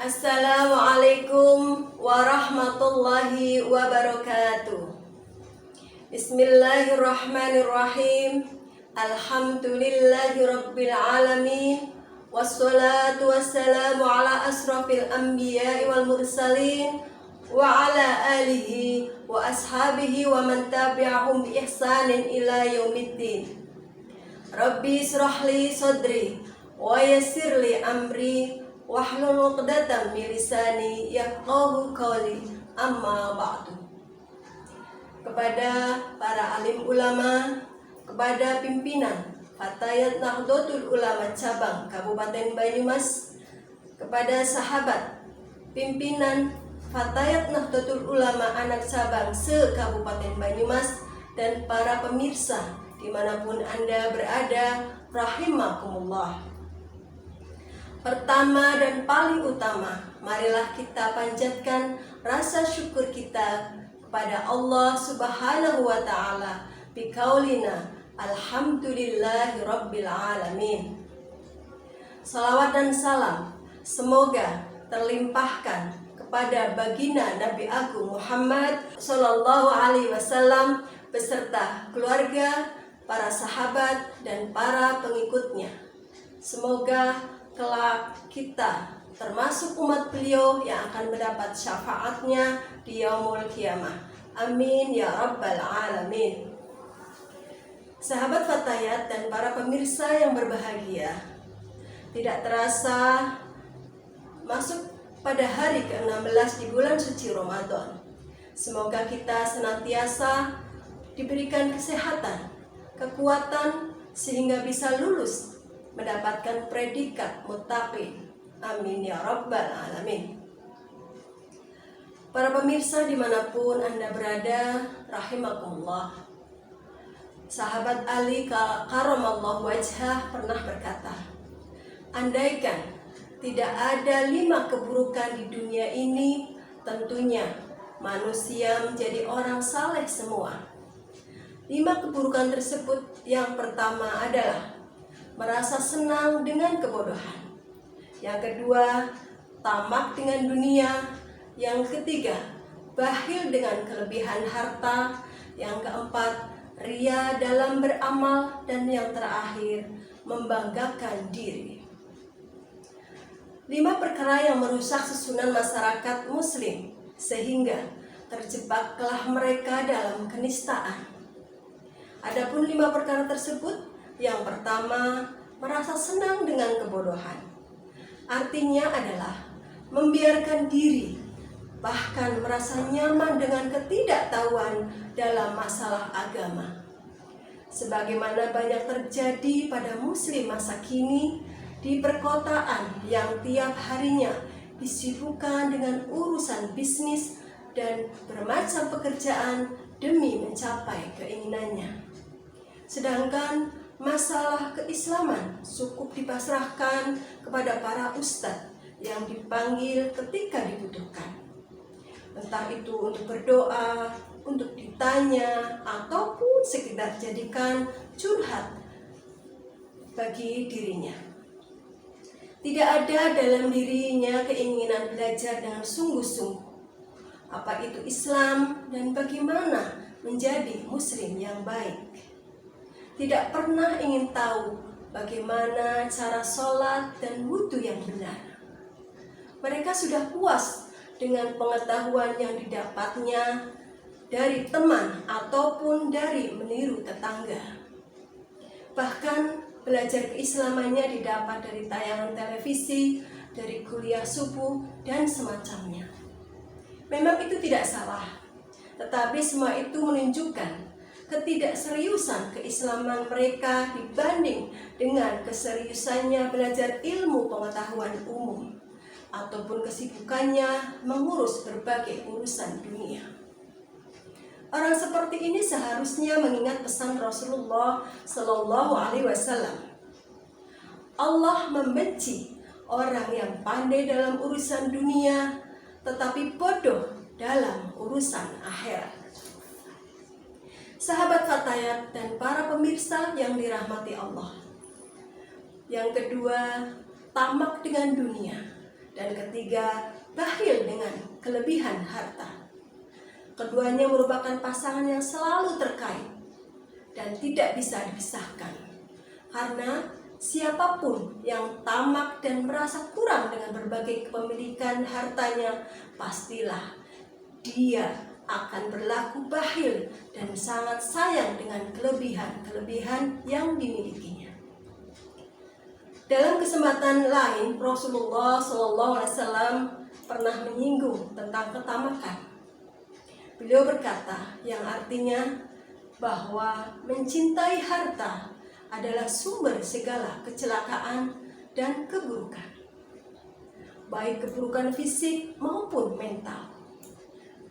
Assalamualaikum warahmatullahi wabarakatuh. Bismillahirrahmanirrahim. Alhamdulillahi rabbil alamin. Wassalatu wassalamu ala asrafil anbiya'i wal mursalin wa ala alihi wa ashabihi wa man tabi'ahum bi ihsanin ila yaumiddin. Rabbi israhli sadri wa yassirli amri wahlul 'uqdatam min lisani yafqahu qawli, amma ba'du. Kepada para alim ulama, kepada pimpinan Fatayat Nahdlatul Ulama cabang Kabupaten Banyumas, kepada sahabat pimpinan Fatayat Nahdlatul Ulama anak cabang se-Kabupaten Banyumas, dan para pemirsa dimanapun Anda berada, rahimakumullah. Pertama dan paling utama, marilah kita panjatkan rasa syukur kita kepada Allah Subhanahu wa ta'ala biqaulina alhamdulillahi rabbil alamin. Salawat dan salam semoga terlimpahkan kepada baginda Nabi Agung Muhammad sallallahu alaihi wasallam beserta keluarga, para sahabat dan para pengikutnya. Semoga kelak kita termasuk umat beliau yang akan mendapat syafaatnya di yaumul qiyamah. Amin ya rabbal alamin. Sahabat Fatayat dan para pemirsa yang berbahagia, tidak terasa masuk pada hari ke-16 di bulan suci Ramadan. Semoga kita senantiasa diberikan kesehatan, kekuatan sehingga bisa lulus mendapatkan predikat muttaqin. Amin ya rabbal alamin. Para pemirsa dimanapun Anda berada, rahimakumullah. Sahabat Ali karamallahu wajhah pernah berkata, andaikan tidak ada 5 keburukan di dunia ini, tentunya manusia menjadi orang saleh semua. 5 keburukan tersebut, yang pertama adalah merasa senang dengan kebodohan. Yang kedua, tamak dengan dunia. Yang ketiga, bakhil dengan kelebihan harta. Yang keempat, ria dalam beramal. Dan yang terakhir, membanggakan diri. 5 perkara yang merusak susunan masyarakat muslim sehingga terjebaklah mereka dalam kenistaan. Adapun 5 perkara tersebut, yang pertama, merasa senang dengan kebodohan. Artinya adalah membiarkan diri, bahkan merasa nyaman dengan ketidaktahuan dalam masalah agama. Sebagaimana banyak terjadi pada muslim masa kini di perkotaan yang tiap harinya disibukkan dengan urusan bisnis dan bermacam pekerjaan demi mencapai keinginannya. Sedangkan masalah keislaman cukup dipasrahkan kepada para ustadz yang dipanggil ketika dibutuhkan. Entah itu untuk berdoa, untuk ditanya, ataupun sekedar jadikan curhat bagi dirinya. Tidak ada dalam dirinya keinginan belajar dengan sungguh-sungguh apa itu Islam dan bagaimana menjadi muslim yang baik. Tidak pernah ingin tahu bagaimana cara sholat dan wudhu yang benar. Mereka sudah puas dengan pengetahuan yang didapatnya dari teman ataupun dari meniru tetangga. Bahkan belajar keislamannya didapat dari tayangan televisi, dari kuliah subuh, dan semacamnya. Memang itu tidak salah, tetapi semua itu menunjukkan ketidakseriusan keislaman mereka dibanding dengan keseriusannya belajar ilmu pengetahuan umum ataupun kesibukannya mengurus berbagai urusan dunia. Orang seperti ini seharusnya mengingat pesan Rasulullah Shallallahu Alaihi Wasallam. Allah membenci orang yang pandai dalam urusan dunia tetapi bodoh dalam urusan akhirat. Sahabat Fatayat dan para pemirsa yang dirahmati Allah. Yang kedua, tamak dengan dunia. Dan ketiga, bakhil dengan kelebihan harta. Keduanya merupakan pasangan yang selalu terkait dan tidak bisa dipisahkan. Karena siapapun yang tamak dan merasa kurang dengan berbagai kepemilikan hartanya, pastilah dia akan berlaku bakhil dan sangat sayang dengan kelebihan-kelebihan yang dimilikinya. Dalam kesempatan lain, Rasulullah SAW pernah menyinggung tentang ketamakan. Beliau berkata, yang artinya bahwa mencintai harta adalah sumber segala kecelakaan dan keburukan, baik keburukan fisik maupun mental.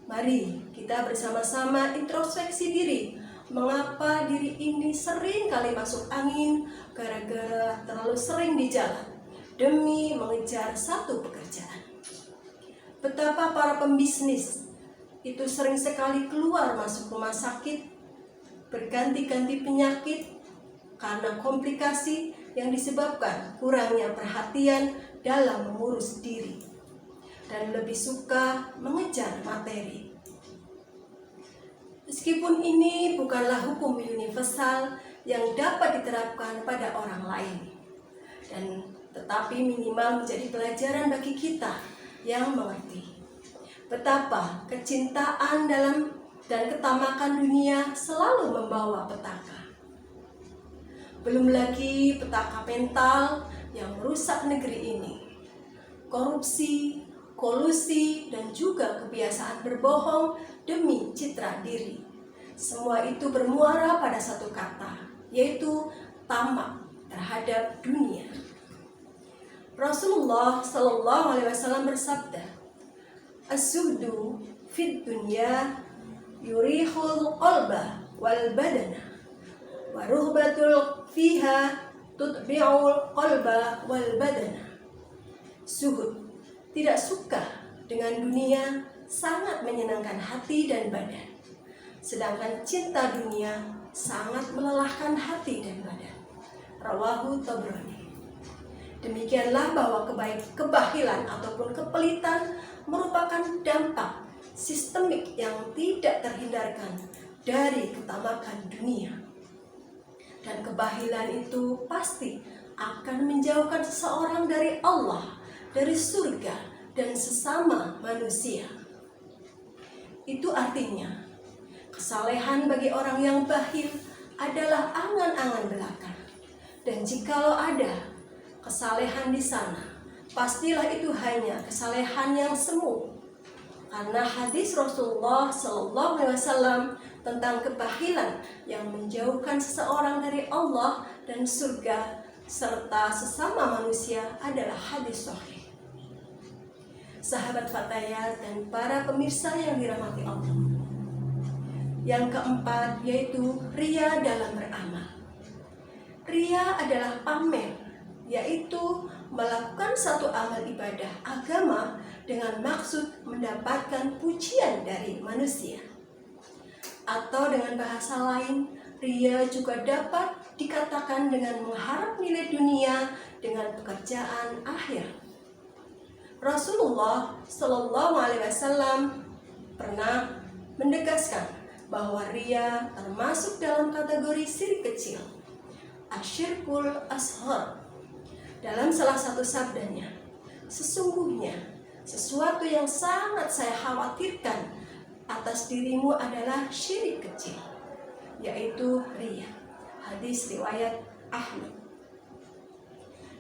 Mari kita bersama-sama introspeksi diri. Mengapa diri ini sering kali masuk angin gara-gara terlalu sering di jalan demi mengejar satu pekerjaan? Betapa para pembisnis itu sering sekali keluar masuk rumah sakit, berganti-ganti penyakit karena komplikasi yang disebabkan kurangnya perhatian dalam mengurus diri dan lebih suka mengejar materi. Meskipun ini bukanlah hukum universal yang dapat diterapkan pada orang lain, tetapi minimal menjadi pelajaran bagi kita yang mengerti betapa kecintaan dan ketamakan dunia selalu membawa petaka. Belum lagi petaka mental yang merusak negeri ini. Korupsi, kolusi, dan juga kebiasaan berbohong demi citra diri. Semua itu bermuara pada satu kata, yaitu tamak terhadap dunia. Rasulullah SAW bersabda, "As-suhdu fid dunya yurihul qalba wal badana, wa ruhbatul fiha tutbi'ul qalba wal badana." Suhud, tidak suka dengan dunia, sangat menyenangkan hati dan badan. Sedangkan cinta dunia sangat melelahkan hati dan badan. Rawahu Tabrani. Demikianlah bahwa kebahilan ataupun kepelitan merupakan dampak sistemik yang tidak terhindarkan dari ketamakan dunia. Dan kebahilan itu pasti akan menjauhkan seseorang dari Allah, dari surga, dan sesama manusia. Itu artinya, kesalehan bagi orang yang bakhil adalah angan-angan belaka. Dan jikalau ada kesalehan di sana, pastilah itu hanya kesalehan yang semu. Karena hadis Rasulullah SAW tentang kebakhilan yang menjauhkan seseorang dari Allah dan surga serta sesama manusia adalah hadis sahih. Sahabat Fatayat dan para pemirsa yang dirahmati Allah. Yang keempat yaitu ria dalam beramal. Ria adalah pamer, yaitu melakukan satu amal ibadah agama dengan maksud mendapatkan pujian dari manusia. Atau dengan bahasa lain, ria juga dapat dikatakan dengan mengharap nilai dunia dengan pekerjaan akhir. Rasulullah SAW pernah menegaskan bahwa ria termasuk dalam kategori syirik kecil, asyirkul ashar. Dalam salah satu sabdanya, sesungguhnya sesuatu yang sangat saya khawatirkan atas dirimu adalah syirik kecil, yaitu ria. Hadis riwayat Ahmad.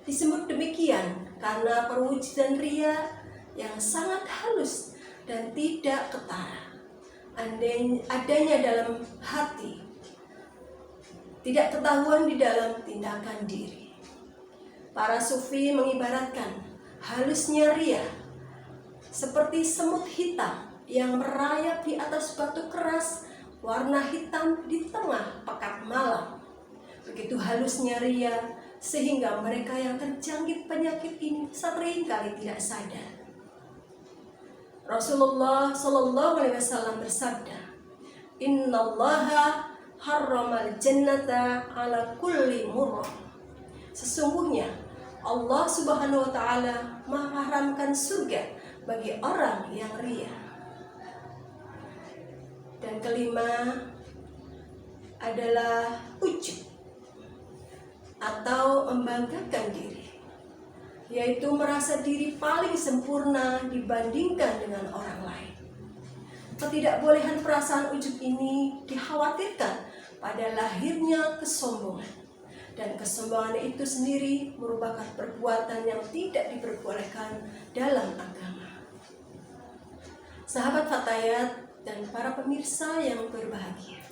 Disebut demikian karena perwujudan ria yang sangat halus dan tidak ketara adanya dalam hati, tidak ketahuan di dalam tindakan diri. Para sufi mengibaratkan halusnya ria seperti semut hitam yang merayap di atas batu keras warna hitam di tengah pekat malam. Begitu halusnya ria sehingga mereka yang terjangkit penyakit ini seringkali tidak sadar. Rasulullah SAW bersabda, "Innallaha harramal jannata ala kulli murrah." Sesungguhnya Allah Subhanahu wa Ta'ala mengharamkan surga bagi orang yang ria. Dan kelima adalah ujub atau membanggakan diri, yaitu merasa diri paling sempurna dibandingkan dengan orang lain. Ketidakbolehan perasaan ujub ini dikhawatirkan pada lahirnya kesombongan. Dan kesombongan itu sendiri merupakan perbuatan yang tidak diperbolehkan dalam agama. Sahabat Fatayat dan para pemirsa yang berbahagia,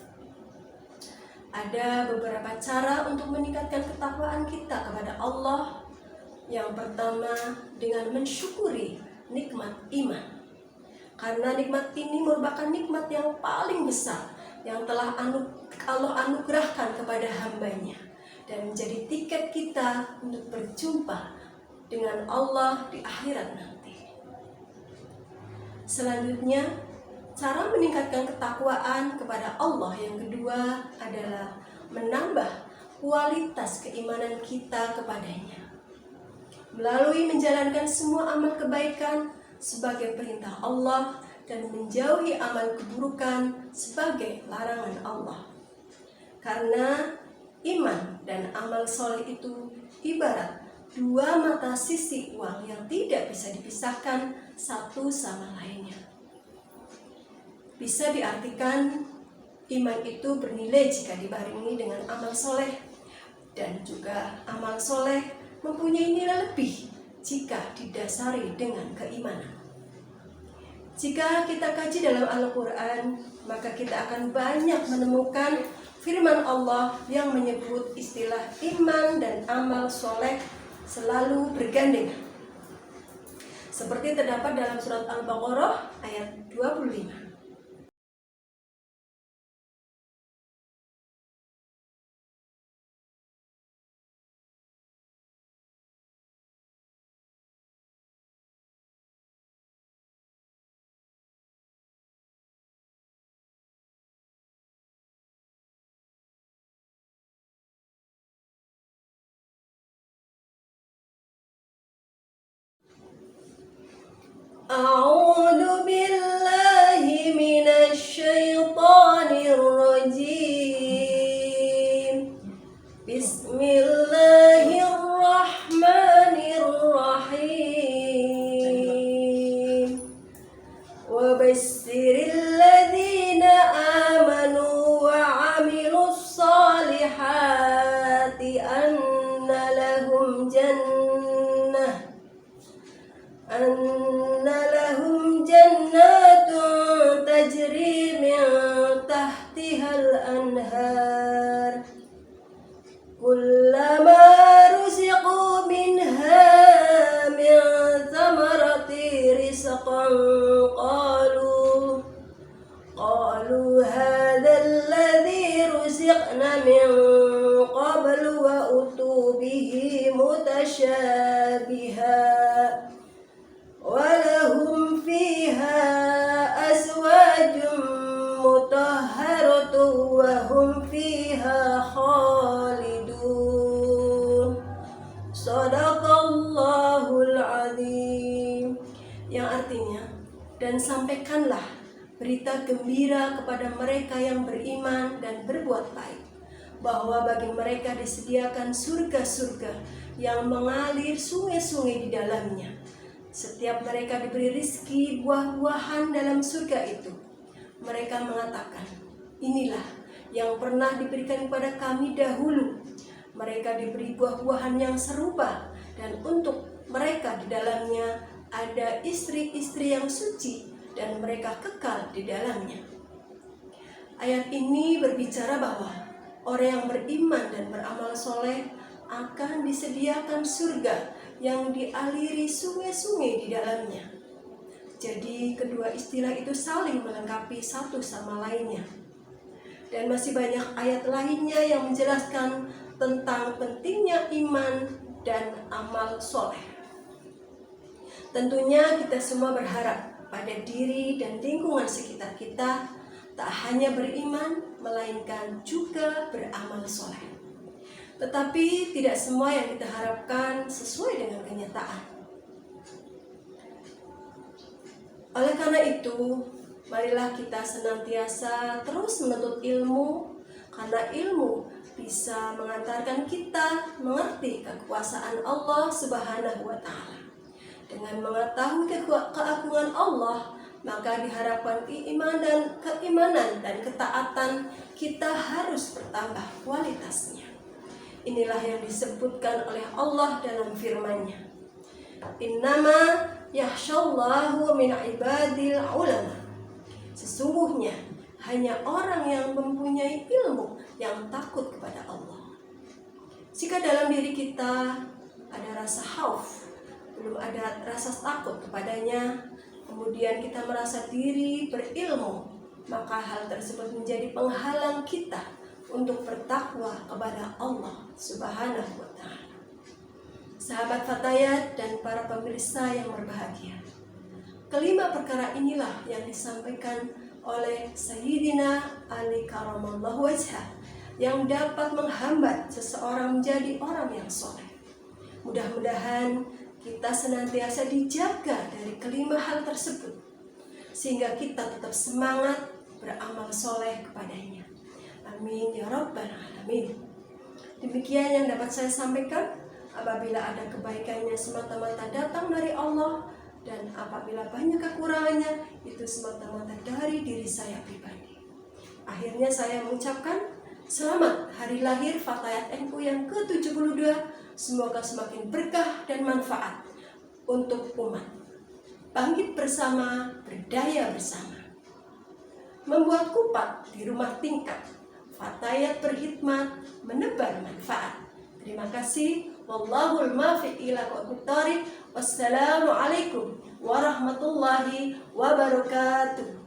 ada beberapa cara untuk meningkatkan ketakwaan kita kepada Allah. Yang pertama, dengan mensyukuri nikmat iman. Karena nikmat ini merupakan nikmat yang paling besar yang telah Allah anugerahkan kepada hambanya, dan menjadi tiket kita untuk berjumpa dengan Allah di akhirat nanti. Selanjutnya, cara meningkatkan ketakwaan kepada Allah yang kedua adalah menambah kualitas keimanan kita kepadanya melalui menjalankan semua amal kebaikan sebagai perintah Allah dan menjauhi amal keburukan sebagai larangan Allah. Karena iman dan amal soleh itu ibarat dua mata sisi uang yang tidak bisa dipisahkan satu sama lainnya. Bisa diartikan iman itu bernilai jika dibarengi dengan amal soleh, dan juga amal soleh mempunyai nilai lebih jika didasari dengan keimanan. Jika kita kaji dalam Al-Quran, maka kita akan banyak menemukan firman Allah yang menyebut istilah iman dan amal soleh selalu bergandengan. Seperti terdapat dalam surat Al-Baqarah ayat 25. A'udzu billahi minasy syaithanir rajim. Bismillahirrahmanirrahim. Wa basyiril ladzina amanu wa 'amilus solihati anna lahum jannatun tajri min tahtihal anhar kullama ruziqu minha min thamarati rizqan qalu hadha alladhi ruziqna min qablu wa utu bihi mutasyabiha walahum fiha azwajun mutahharatun wa hum fiha khalidun. Shadaqallahul azim. Yang artinya, dan sampaikanlah berita gembira kepada mereka yang beriman dan berbuat baik, bahwa bagi mereka disediakan surga-surga yang mengalir sungai-sungai di dalamnya. Setiap mereka diberi rizki buah-buahan dalam surga itu, mereka mengatakan, inilah yang pernah diberikan kepada kami dahulu. Mereka diberi buah-buahan yang serupa, dan untuk mereka di dalamnya ada istri-istri yang suci, dan mereka kekal di dalamnya. Ayat ini berbicara bahwa orang yang beriman dan beramal soleh akan disediakan surga yang dialiri sungai-sungai di dalamnya. Jadi kedua istilah itu saling melengkapi satu sama lainnya. Dan masih banyak ayat lainnya yang menjelaskan tentang pentingnya iman dan amal soleh. Tentunya kita semua berharap pada diri dan lingkungan sekitar kita tak hanya beriman, melainkan juga beramal soleh. Tetapi tidak semua yang kita harapkan sesuai dengan kenyataan. Oleh karena itu, marilah kita senantiasa terus menuntut ilmu, karena ilmu bisa mengantarkan kita mengerti kekuasaan Allah Subhanahu wa Ta'ala. Dengan mengetahui keagungan Allah, maka diharapkan keimanan dan ketaatan kita harus bertambah kualitasnya. Inilah yang disebutkan oleh Allah dalam firman-Nya. Innama yakhshallahu min ibadil ulama. Sesungguhnya hanya orang yang mempunyai ilmu yang takut kepada Allah. Jika dalam diri kita ada rasa khauf, belum ada rasa takut kepadanya, kemudian kita merasa diri berilmu, maka hal tersebut menjadi penghalang kita untuk bertakwa kepada Allah Subhanahu wa Ta'ala. Sahabat Fatayat dan para pemirsa yang berbahagia, kelima perkara inilah yang disampaikan oleh Sayyidina Ali Karamallahu wajhah yang dapat menghambat seseorang menjadi orang yang soleh. Mudah-mudahan kita senantiasa dijaga dari kelima hal tersebut, sehingga kita tetap semangat beramal soleh kepadanya. Amin ya Rabbal Alamin. Demikian yang dapat saya sampaikan. Apabila ada kebaikannya semata-mata datang dari Allah, dan apabila banyak kekurangannya itu semata-mata dari diri saya pribadi. Akhirnya saya mengucapkan selamat hari lahir Fatayat NU yang ke-72. Semoga semakin berkah dan manfaat untuk umat. Bangkit bersama, berdaya bersama. Membuat kupat di rumah tingkat. Fatayat berkhidmat, menebar manfaat. Terima kasih. Wallahul muwaffiq ila aqwamit thoriq. Wassalamualaikum warahmatullahi wabarakatuh.